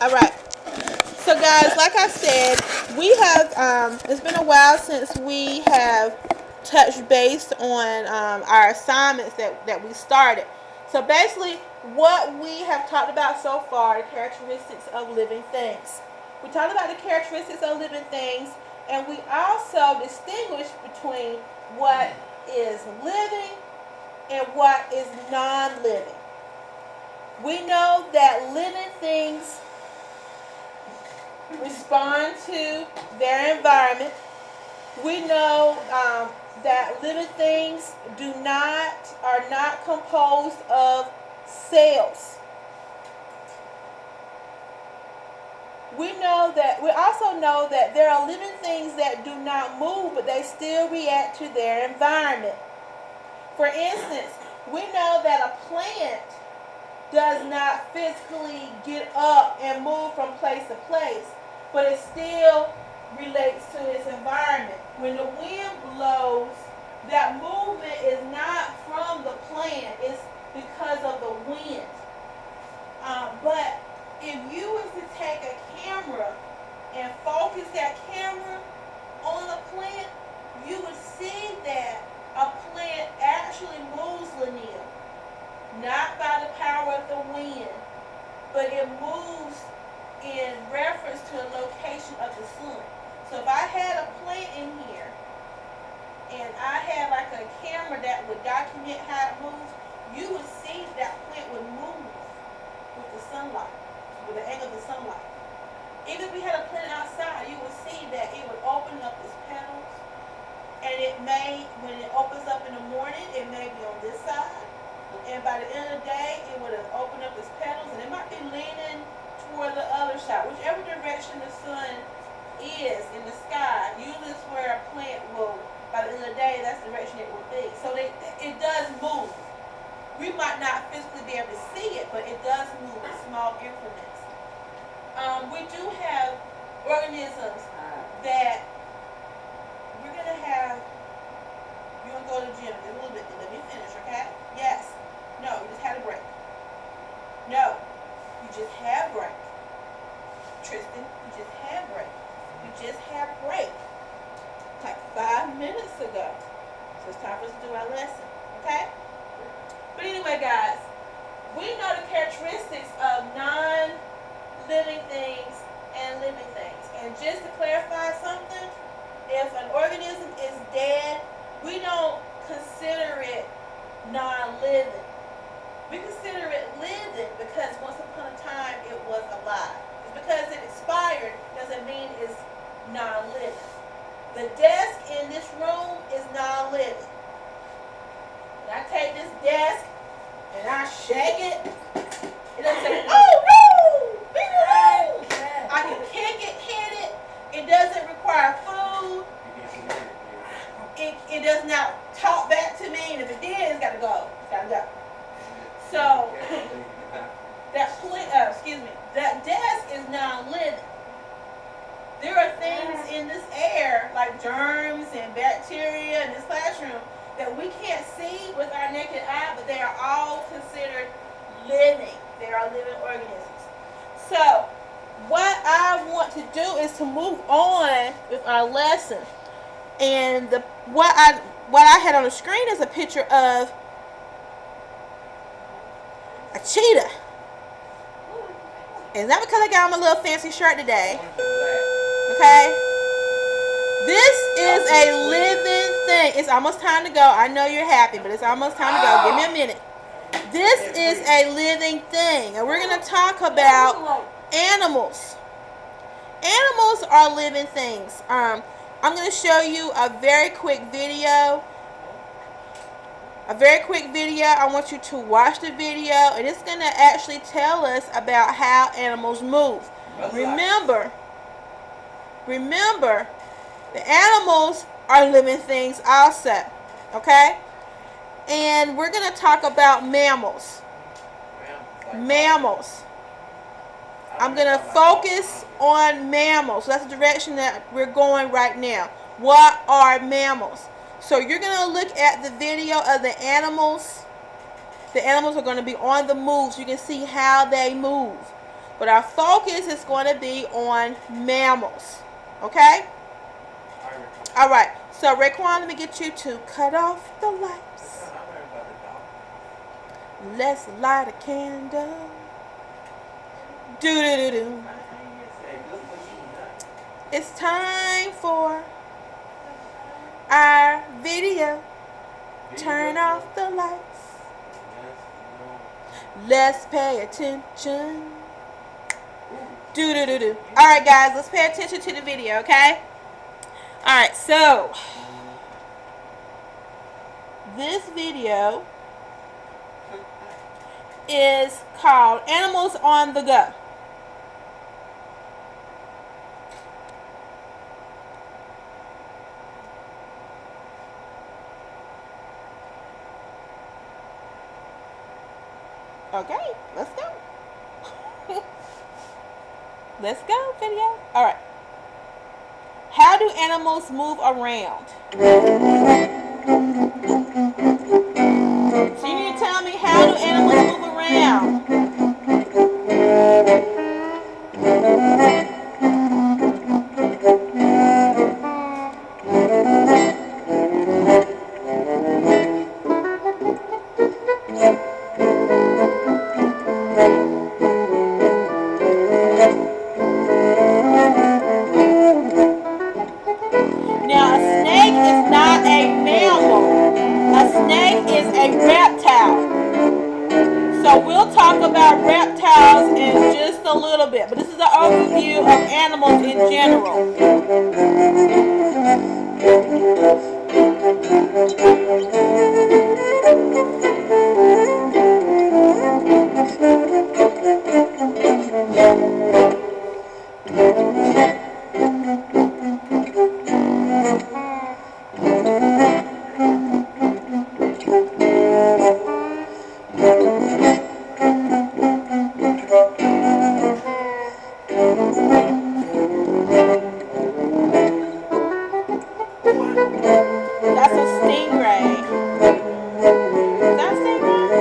All right. So guys, like I said, we have, it's been a while since we have touched base on our assignments that we started. So basically, what we have talked about so far, the characteristics of living things. We talked about the characteristics of living things, and we also distinguished between what is living and what is non-living. We know that living things respond to their environment. We know that living things are not composed of cells. We also know that there are living things that do not move, but they still react to their environment. For instance, we know that a plant does not physically get up and move from place to place, but it still relates to its environment. When the wind blows, that movement is not from the plant, it's because of the wind. But if you was to take a camera and focus that camera on a plant, you would see that a plant actually moves linear, not by the power of the wind, but it moves in reference to a location of the sun. So if I had a plant in here and I had like a camera that would document how it moves, you would see that plant would move with the sunlight, with the angle of the sunlight. Even if we had a plant outside, you would see that it would open up its petals, and when it opens up in the morning, it may be on this side, and by the end of the day, it would have opened up its petals, and it might be leaning toward the other side. Whichever direction the sun is in the sky, usually it's where a plant will, by the end of the day, that's the direction it will be. So it does move. We might not physically be able to see it, but it does move in small increments. We do have organisms that we're going to have. You're going to go to the gym in a little bit, but let me finish, okay? Yes. No, you just had a break. No, you just had a break. Tristan, you just had a break. You just had a break. Like 5 minutes ago. So it's time for us to do our lesson, okay? But anyway, guys, we know the characteristics of non-living things and living things. And just to clarify something, if an organism is dead, we don't consider it non-living. We consider it living because once upon a time it was alive. Just because it expired doesn't mean it's non-living. The desk in this room is non-living. When I take this desk and I shake it, it doesn't say, oh, no! I can kick it, hit it. It doesn't require food. It does not talk back to me, and if it did, it's got to go. It's got to go. So, that desk is non-living. There are things in this air, like germs and bacteria in this classroom, that we can't see with our naked eye, but they are all considered living. They are living organisms. So, what I want to do is to move on with our lesson. And what I had on the screen is a picture of a cheetah. And not because I got on my little fancy shirt today. Okay? This is a living thing. It's almost time to go. I know you're happy, but it's almost time to go. Give me a minute. This is a living thing. And we're going to talk about animals. Animals are living things. I'm going to show you a very quick video. I want you to watch the video, and it's going to actually tell us about how animals move. Remember, the animals are living things also. Okay? And we're going to talk about mammals. Mammals. I'm going to focus on mammals. That's the direction that we're going right now. What are mammals? So you're going to look at the video of the animals. The animals are going to be on the move so you can see how they move. but our focus is going to be on mammals. Okay? All right. So, Raekwon, let me get you to cut off the lights. Let's light a candle. Do-do-do-do. It's time for our video. Turn off the lights. Let's pay attention. Do-do-do-do. All right, guys, let's pay attention to the video, okay? All right, so this video is called Animals on the Go. Okay, let's go. Let's go, video. All right. How do animals move around? So you need to tell me, how do animals move around? Now, a snake is not a mammal. A snake is a reptile. So we'll talk about reptiles in just a little bit. But this is an overview of animals in general. That's a stingray. Is that a stingray?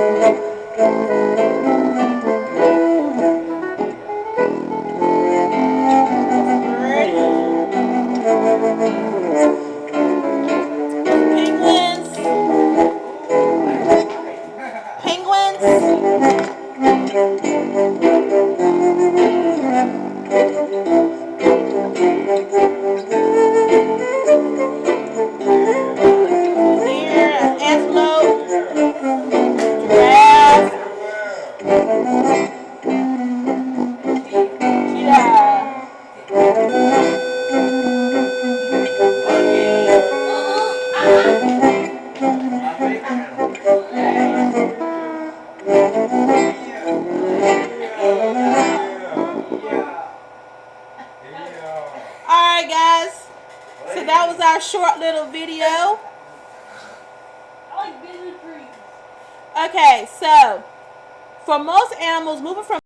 Penguins. Alright, guys. So that was our short little video. I like business trees. Okay, so for most animals, moving from